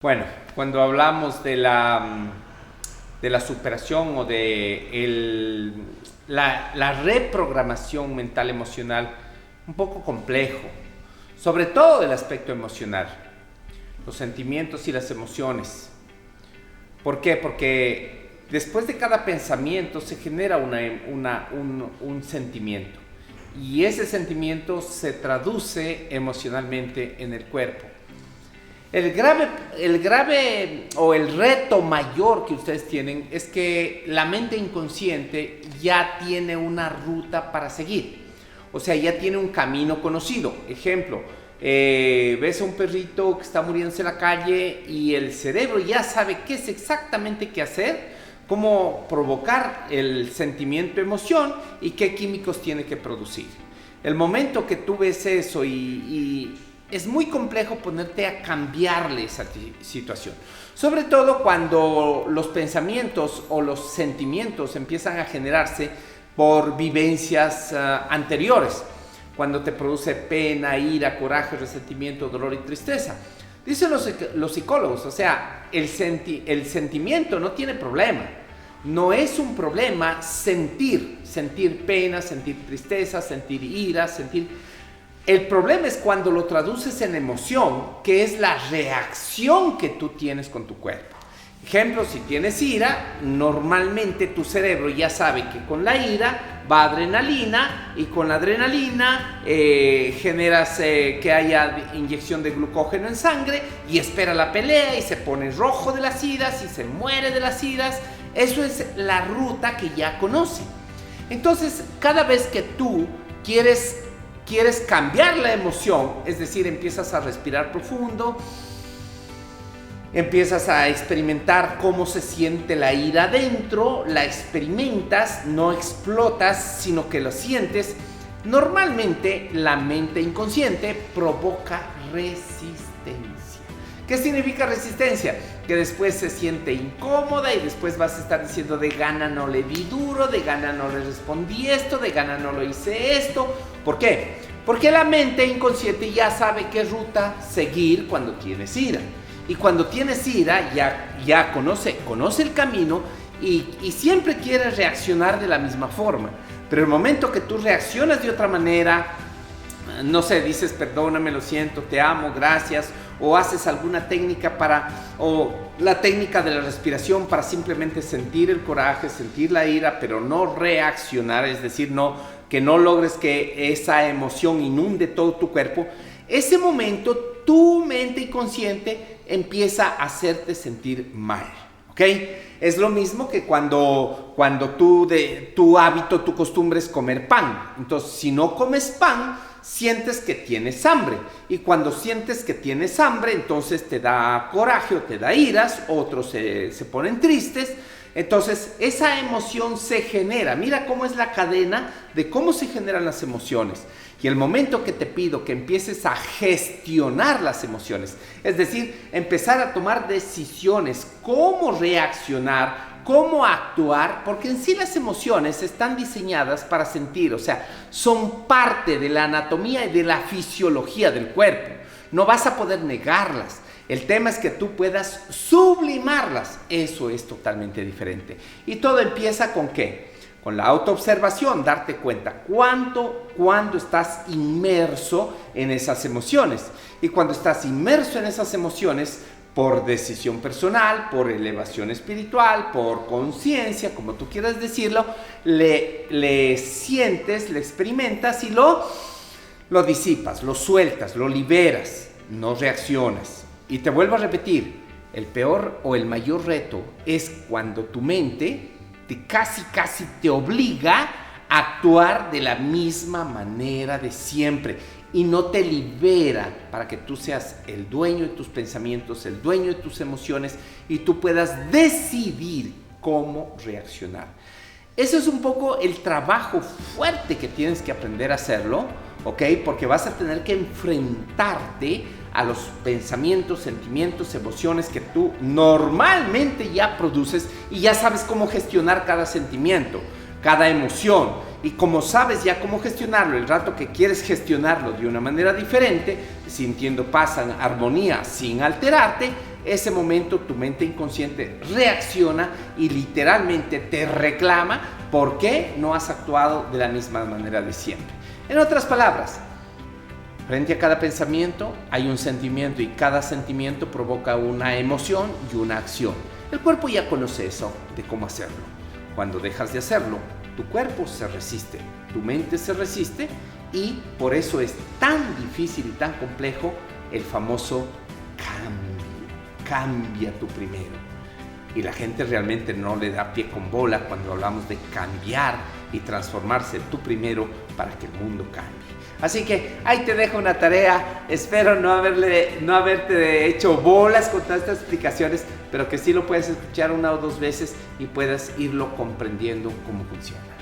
Bueno, cuando hablamos de la superación o de la reprogramación mental emocional, un poco complejo, sobre todo el aspecto emocional, los sentimientos y las emociones. ¿Por qué? Porque después de cada pensamiento se genera un sentimiento y ese sentimiento se traduce emocionalmente en el cuerpo. El grave o el reto mayor que ustedes tienen es que la mente inconsciente ya tiene una ruta para seguir. O sea, ya tiene un camino conocido. Ejemplo, ves a un perrito que está muriéndose en la calle y el cerebro ya sabe qué es exactamente qué hacer, cómo provocar el sentimiento, emoción y qué químicos tiene que producir. El momento que tú ves eso y es muy complejo ponerte a cambiarle esa situación. Sobre todo cuando los pensamientos o los sentimientos empiezan a generarse por vivencias anteriores. Cuando te produce pena, ira, coraje, resentimiento, dolor y tristeza. Dicen los psicólogos, o sea, el sentimiento no tiene problema. No es un problema sentir pena, sentir tristeza, sentir ira, El problema es cuando lo traduces en emoción, que es la reacción que tú tienes con tu cuerpo. Ejemplo, si tienes ira, normalmente tu cerebro ya sabe que con la ira va adrenalina y con la adrenalina generas que haya inyección de glucógeno en sangre y espera la pelea y se pone rojo de las iras y se muere de las iras. Eso es la ruta que ya conoce. Entonces, cada vez que tú quieres cambiar la emoción, es decir, empiezas a respirar profundo, empiezas a experimentar cómo se siente la ira adentro, la experimentas, no explotas, sino que lo sientes. Normalmente la mente inconsciente provoca resistencia. ¿Qué significa resistencia? Que después se siente incómoda y después vas a estar diciendo de gana no le di duro, de gana no le respondí esto, de gana no lo hice esto. ¿Por qué? Porque la mente inconsciente ya sabe qué ruta seguir cuando tienes ira. Y cuando tienes ira ya conoce el camino y siempre quiere reaccionar de la misma forma. Pero el momento que tú reaccionas de otra manera, no sé, dices perdóname, lo siento, te amo, gracias, o haces alguna técnica o la técnica de la respiración para simplemente sentir el coraje, sentir la ira, pero no reaccionar, es decir, que no logres que esa emoción inunde todo tu cuerpo. Ese momento tu mente inconsciente empieza a hacerte sentir mal, ¿ok? Es lo mismo que cuando tu hábito, tu costumbre es comer pan. Entonces, si no comes pan, sientes que tienes hambre. Y cuando sientes que tienes hambre, entonces te da coraje o te da iras, otros se ponen tristes. Entonces, esa emoción se genera. Mira cómo es la cadena de cómo se generan las emociones. Y el momento que te pido que empieces a gestionar las emociones, es decir, empezar a tomar decisiones, cómo reaccionar, cómo actuar, porque en sí las emociones están diseñadas para sentir, o sea, son parte de la anatomía y de la fisiología del cuerpo. No vas a poder negarlas. El tema es que tú puedas sublimarlas. Eso es totalmente diferente. Y todo empieza ¿con qué? Con la autoobservación, darte cuenta cuando estás inmerso en esas emociones. Y cuando estás inmerso en esas emociones, por decisión personal, por elevación espiritual, por conciencia, como tú quieras decirlo, le sientes, le experimentas y lo disipas, lo sueltas, lo liberas, no reaccionas. Y te vuelvo a repetir, el peor o el mayor reto es cuando tu mente casi te obliga a actuar de la misma manera de siempre y no te libera para que tú seas el dueño de tus pensamientos, el dueño de tus emociones y tú puedas decidir cómo reaccionar. Eso es un poco el trabajo fuerte que tienes que aprender a hacerlo, ¿ok? Porque vas a tener que enfrentarte a los pensamientos, sentimientos, emociones que tú normalmente ya produces y ya sabes cómo gestionar cada sentimiento, cada emoción y como sabes ya cómo gestionarlo, el rato que quieres gestionarlo de una manera diferente, sintiendo paz, armonía, sin alterarte, ese momento tu mente inconsciente reacciona y literalmente te reclama por qué no has actuado de la misma manera de siempre. En otras palabras, frente a cada pensamiento hay un sentimiento y cada sentimiento provoca una emoción y una acción. El cuerpo ya conoce eso de cómo hacerlo. Cuando dejas de hacerlo, tu cuerpo se resiste, tu mente se resiste y por eso es tan difícil y tan complejo el famoso cambio. Cambia tú primero. Y la gente realmente no le da pie con bola cuando hablamos de cambiar y transformarse tú primero para que el mundo cambie. Así que ahí te dejo una tarea. Espero no haberte hecho bolas con todas estas explicaciones, pero que sí lo puedes escuchar una o dos veces y puedas irlo comprendiendo cómo funciona.